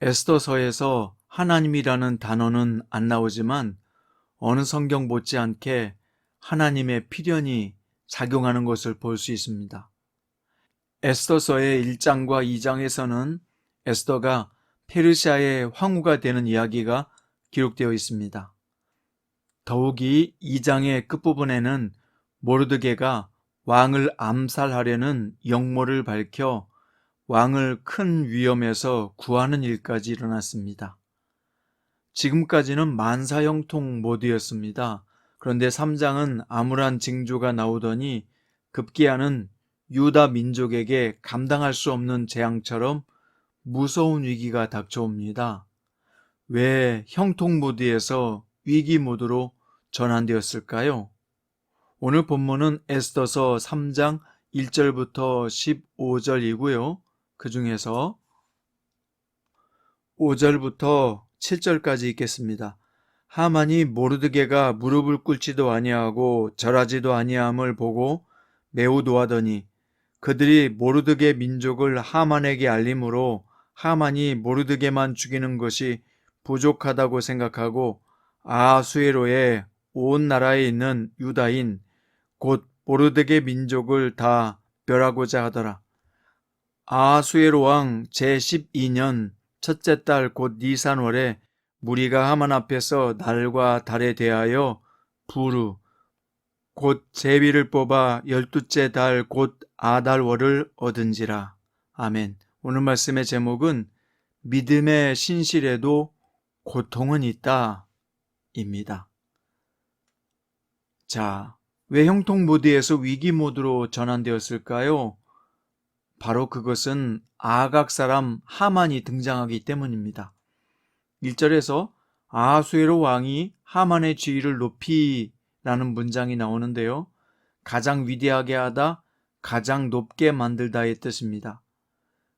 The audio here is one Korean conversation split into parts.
에스더서에서 하나님이라는 단어는 안 나오지만 어느 성경 못지않게 하나님의 필연이 작용하는 것을 볼 수 있습니다. 에스더서의 1장과 2장에서는 에스더가 페르시아의 황후가 되는 이야기가 기록되어 있습니다. 더욱이 2장의 끝부분에는 모르드게가 왕을 암살하려는 역모를 밝혀 왕을 큰 위험에서 구하는 일까지 일어났습니다. 지금까지는 만사형통 모드였습니다. 그런데 3장은 암울한 징조가 나오더니 급기야는 유다 민족에게 감당할 수 없는 재앙처럼 무서운 위기가 닥쳐옵니다. 왜 형통 모드에서 위기 모드로 전환되었을까요? 오늘 본문은 에스더서 3장 1절부터 15절이고요. 그 중에서 5절부터 7절까지 읽겠습니다. 하만이 모르드게가 무릎을 꿇지도 아니하고 절하지도 아니함을 보고 매우 노하더니 그들이 모르드게 민족을 하만에게 알림으로 하만이 모르드게만 죽이는 것이 부족하다고 생각하고 아하수에로의 온 나라에 있는 유다인 곧 모르드게 민족을 다 멸하고자 하더라. 아하수에로 왕 제12년 첫째 달 곧 니산월에 무리가 하만 앞에서 날과 달에 대하여 부르 곧 제비를 뽑아 12째 달 곧 아달월을 얻은지라. 아멘. 오늘 말씀의 제목은 믿음의 신실에도 고통은 있다 입니다. 자, 왜 형통 모드에서 위기 모드로 전환되었을까요? 바로 그것은 아각 사람 하만이 등장하기 때문입니다. 1절에서 아하수에로 왕이 하만의 지위를 높이라는 문장이 나오는데요. 가장 위대하게 하다, 가장 높게 만들다의 뜻입니다.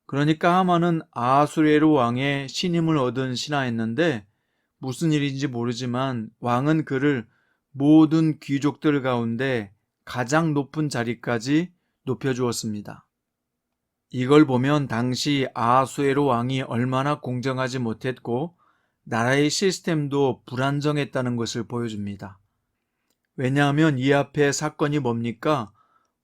그러니까 하만은 아하수에로 왕의 신임을 얻은 신하였는데 무슨 일인지 모르지만 왕은 그를 모든 귀족들 가운데 가장 높은 자리까지 높여주었습니다. 이걸 보면 당시 아하수에로 왕이 얼마나 공정하지 못했고 나라의 시스템도 불안정했다는 것을 보여줍니다. 왜냐하면 이 앞에 사건이 뭡니까?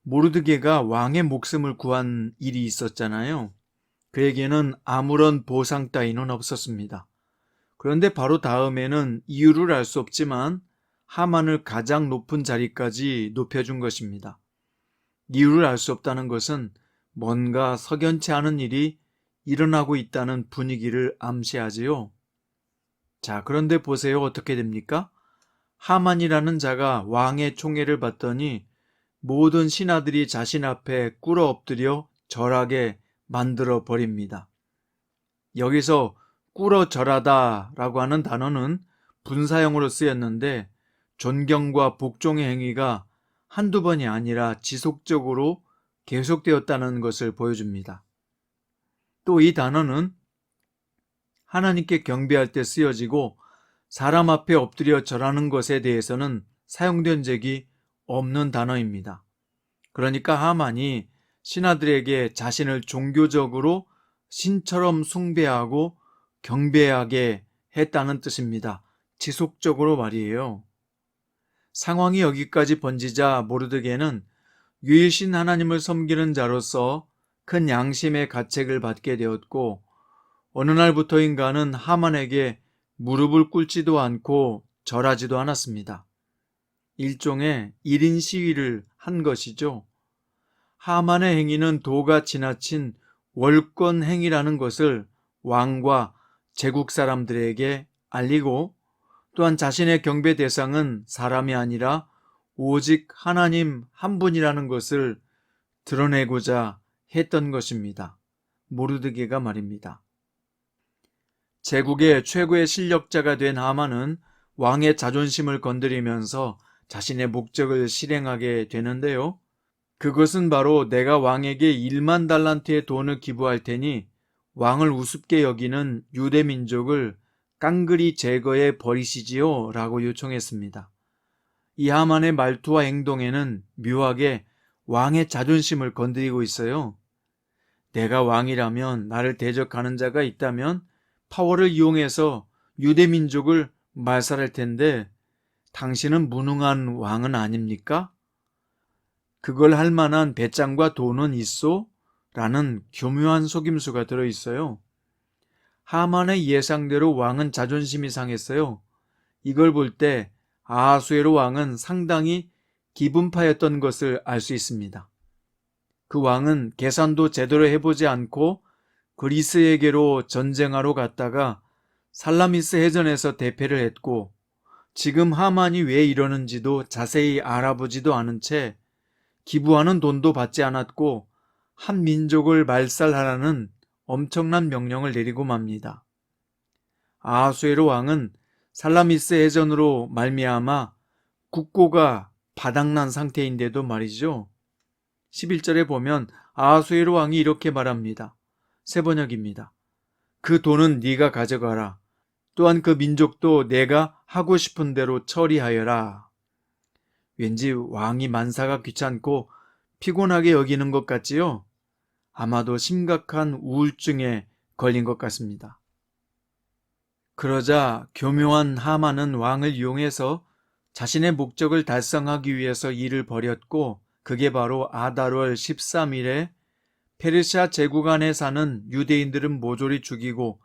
모르드게가 왕의 목숨을 구한 일이 있었잖아요. 그에게는 아무런 보상 따위는 없었습니다. 그런데 바로 다음에는 이유를 알 수 없지만 하만을 가장 높은 자리까지 높여준 것입니다. 이유를 알 수 없다는 것은 뭔가 석연치 않은 일이 일어나고 있다는 분위기를 암시하지요. 자, 그런데 보세요. 어떻게 됩니까? 하만이라는 자가 왕의 총애를 받더니 모든 신하들이 자신 앞에 꿇어 엎드려 절하게 만들어 버립니다. 여기서 꿇어 절하다 라고 하는 단어는 분사형으로 쓰였는데 존경과 복종의 행위가 한두 번이 아니라 지속적으로 계속되었다는 것을 보여줍니다. 또 이 단어는 하나님께 경배할 때 쓰여지고 사람 앞에 엎드려 절하는 것에 대해서는 사용된 적이 없는 단어입니다. 그러니까 하만이 신하들에게 자신을 종교적으로 신처럼 숭배하고 경배하게 했다는 뜻입니다. 지속적으로 말이에요. 상황이 여기까지 번지자 모르드게는 유일신 하나님을 섬기는 자로서 큰 양심의 가책을 받게 되었고 어느 날부터인가는 하만에게 무릎을 꿇지도 않고 절하지도 않았습니다. 일종의 1인 시위를 한 것이죠. 하만의 행위는 도가 지나친 월권 행위라는 것을 왕과 제국 사람들에게 알리고 또한 자신의 경배 대상은 사람이 아니라 오직 하나님 한 분이라는 것을 드러내고자 했던 것입니다. 모르드게가 말입니다. 제국의 최고의 실력자가 된 하만은 왕의 자존심을 건드리면서 자신의 목적을 실행하게 되는데요. 그것은 바로 내가 왕에게 1만 달란트의 돈을 기부할 테니 왕을 우습게 여기는 유대 민족을 깡그리 제거해 버리시지요 라고 요청했습니다. 이 하만의 말투와 행동에는 묘하게 왕의 자존심을 건드리고 있어요. 내가 왕이라면 나를 대적하는 자가 있다면 파워를 이용해서 유대 민족을 말살할 텐데 당신은 무능한 왕은 아닙니까? 그걸 할 만한 배짱과 돈은 있소? 라는 교묘한 속임수가 들어있어요. 하만의 예상대로 왕은 자존심이 상했어요. 이걸 볼 때 아하수에로 왕은 상당히 기분파였던 것을 알 수 있습니다. 그 왕은 계산도 제대로 해보지 않고 그리스에게로 전쟁하러 갔다가 살라미스 해전에서 대패를 했고 지금 하만이 왜 이러는지도 자세히 알아보지도 않은 채 기부하는 돈도 받지 않았고 한 민족을 말살하라는 엄청난 명령을 내리고 맙니다. 아하수에로 왕은 살라미스 해전으로 말미암아 국고가 바닥난 상태인데도 말이죠. 11절에 보면 아하수에로 왕이 이렇게 말합니다. 새번역입니다. 그 돈은 네가 가져가라. 또한 그 민족도 내가 하고 싶은 대로 처리하여라. 왠지 왕이 만사가 귀찮고 피곤하게 여기는 것 같지요? 아마도 심각한 우울증에 걸린 것 같습니다. 그러자 교묘한 하만은 왕을 이용해서 자신의 목적을 달성하기 위해서 일을 벌였고 그게 바로 아달월 13일에 페르시아 제국 안에 사는 유대인들은 모조리 죽이고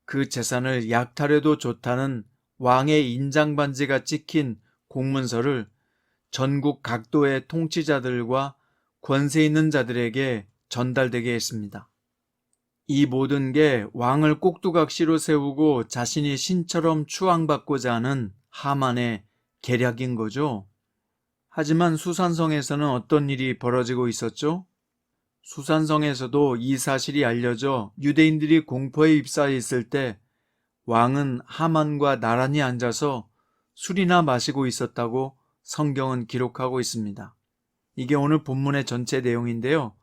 그 재산을 약탈해도 좋다는 왕의 인장반지가 찍힌 공문서를 전국 각도의 통치자들과 권세 있는 자들에게 전달되게 했습니다. 이 모든 게 왕을 꼭두각시로 세우고 자신이 신처럼 추앙받고자 하는 하만의 계략인 거죠. 하지만 수산성에서는 어떤 일이 벌어지고 있었죠? 수산성에서도 이 사실이 알려져 유대인들이 공포에 휩싸여 있을 때 왕은 하만과 나란히 앉아서 술이나 마시고 있었다고 성경은 기록하고 있습니다. 이게 오늘 본문의 전체 내용인데요.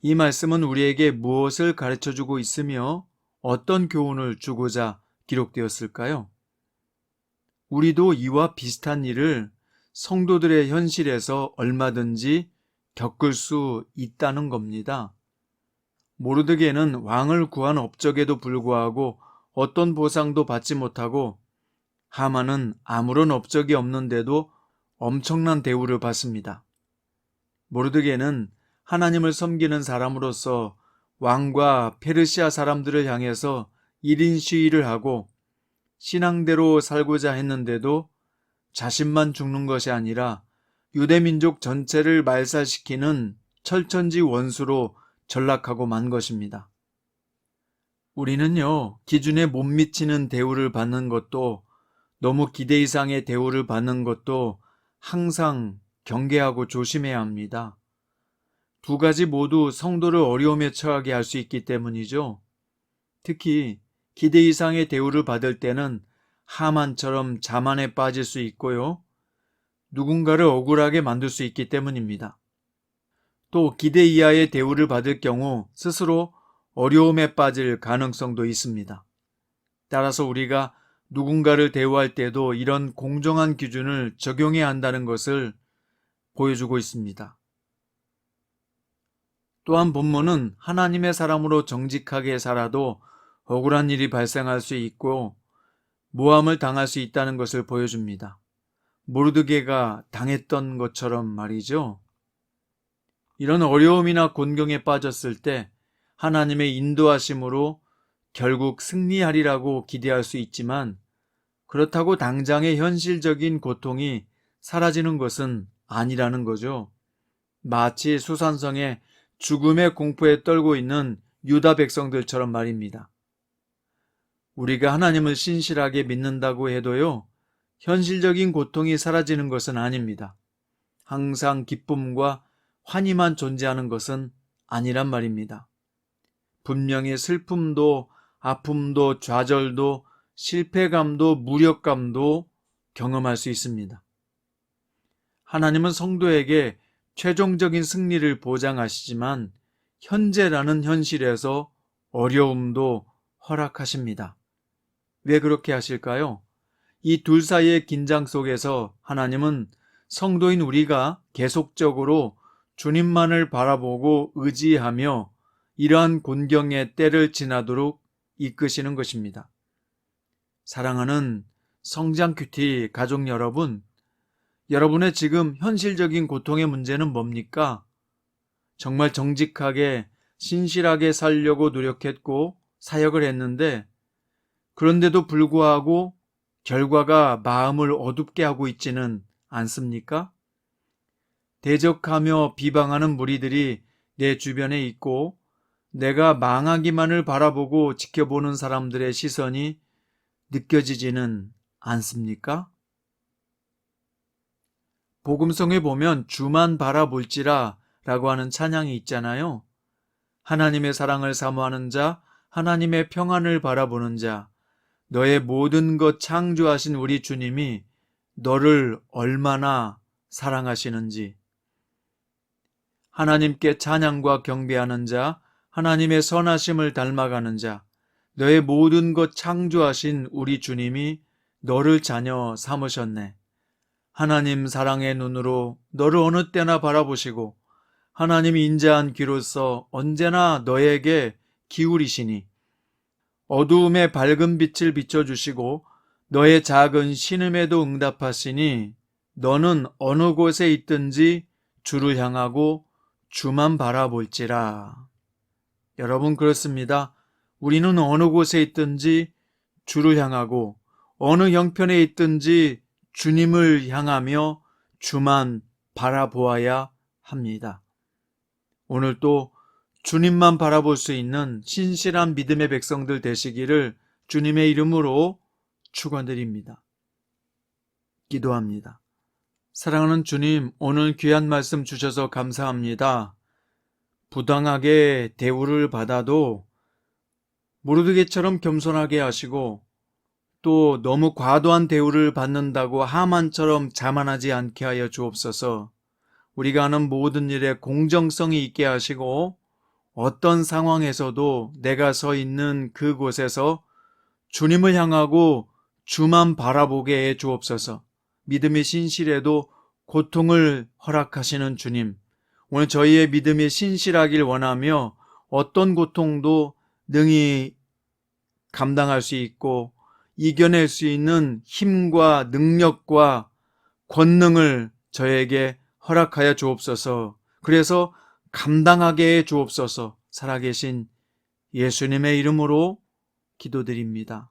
이 말씀은 우리에게 무엇을 가르쳐주고 있으며 어떤 교훈을 주고자 기록되었을까요? 우리도 이와 비슷한 일을 성도들의 현실에서 얼마든지 겪을 수 있다는 겁니다. 모르드게는 왕을 구한 업적에도 불구하고 어떤 보상도 받지 못하고 하만은 아무런 업적이 없는데도 엄청난 대우를 받습니다. 모르드게는 하나님을 섬기는 사람으로서 왕과 페르시아 사람들을 향해서 1인 시위를 하고 신앙대로 살고자 했는데도 자신만 죽는 것이 아니라 유대민족 전체를 말살시키는 철천지 원수로 전락하고 만 것입니다. 우리는요, 기준에 못 미치는 대우를 받는 것도 너무 기대 이상의 대우를 받는 것도 항상 경계하고 조심해야 합니다. 두 가지 모두 성도를 어려움에 처하게 할 수 있기 때문이죠. 특히 기대 이상의 대우를 받을 때는 하만처럼 자만에 빠질 수 있고요. 누군가를 억울하게 만들 수 있기 때문입니다. 또 기대 이하의 대우를 받을 경우 스스로 어려움에 빠질 가능성도 있습니다. 따라서 우리가 누군가를 대우할 때도 이런 공정한 기준을 적용해야 한다는 것을 보여주고 있습니다. 또한 본문은 하나님의 사람으로 정직하게 살아도 억울한 일이 발생할 수 있고 모함을 당할 수 있다는 것을 보여줍니다. 모르드게가 당했던 것처럼 말이죠. 이런 어려움이나 곤경에 빠졌을 때 하나님의 인도하심으로 결국 승리하리라고 기대할 수 있지만 그렇다고 당장의 현실적인 고통이 사라지는 것은 아니라는 거죠. 마치 수산성에 죽음의 공포에 떨고 있는 유다 백성들처럼 말입니다. 우리가 하나님을 신실하게 믿는다고 해도요, 현실적인 고통이 사라지는 것은 아닙니다. 항상 기쁨과 환희만 존재하는 것은 아니란 말입니다. 분명히 슬픔도 아픔도 좌절도 실패감도 무력감도 경험할 수 있습니다. 하나님은 성도에게 최종적인 승리를 보장하시지만 현재라는 현실에서 어려움도 허락하십니다. 왜 그렇게 하실까요? 이 둘 사이의 긴장 속에서 하나님은 성도인 우리가 계속적으로 주님만을 바라보고 의지하며 이러한 곤경의 때를 지나도록 이끄시는 것입니다. 사랑하는 성장 큐티 가족 여러분, 여러분의 지금 현실적인 고통의 문제는 뭡니까? 정말 정직하게 신실하게 살려고 노력했고 사역을 했는데 그런데도 불구하고 결과가 마음을 어둡게 하고 있지는 않습니까? 대적하며 비방하는 무리들이 내 주변에 있고 내가 망하기만을 바라보고 지켜보는 사람들의 시선이 느껴지지는 않습니까? 복음성에 보면 주만 바라볼지라 라고 하는 찬양이 있잖아요. 하나님의 사랑을 사모하는 자, 하나님의 평안을 바라보는 자, 너의 모든 것 창조하신 우리 주님이 너를 얼마나 사랑하시는지, 하나님께 찬양과 경배하는 자, 하나님의 선하심을 닮아가는 자, 너의 모든 것 창조하신 우리 주님이 너를 자녀 삼으셨네. 하나님 사랑의 눈으로 너를 어느 때나 바라보시고 하나님 인자한 귀로서 언제나 너에게 기울이시니 어두움에 밝은 빛을 비춰주시고 너의 작은 신음에도 응답하시니 너는 어느 곳에 있든지 주를 향하고 주만 바라볼지라. 여러분 그렇습니다. 우리는 어느 곳에 있든지 주를 향하고 어느 형편에 있든지 주님을 향하며 주만 바라보아야 합니다. 오늘 또 주님만 바라볼 수 있는 신실한 믿음의 백성들 되시기를 주님의 이름으로 축원드립니다. 기도합니다. 사랑하는 주님, 오늘 귀한 말씀 주셔서 감사합니다. 부당하게 대우를 받아도 모르드게처럼 겸손하게 하시고 또 너무 과도한 대우를 받는다고 하만처럼 자만하지 않게 하여 주옵소서. 우리가 하는 모든 일에 공정성이 있게 하시고 어떤 상황에서도 내가 서 있는 그곳에서 주님을 향하고 주만 바라보게 해 주옵소서. 믿음이 신실해도 고통을 허락하시는 주님, 오늘 저희의 믿음이 신실하길 원하며 어떤 고통도 능히 감당할 수 있고 이겨낼 수 있는 힘과 능력과 권능을 저에게 허락하여 주옵소서. 그래서 감당하게 해 주옵소서. 살아계신 예수님의 이름으로 기도드립니다.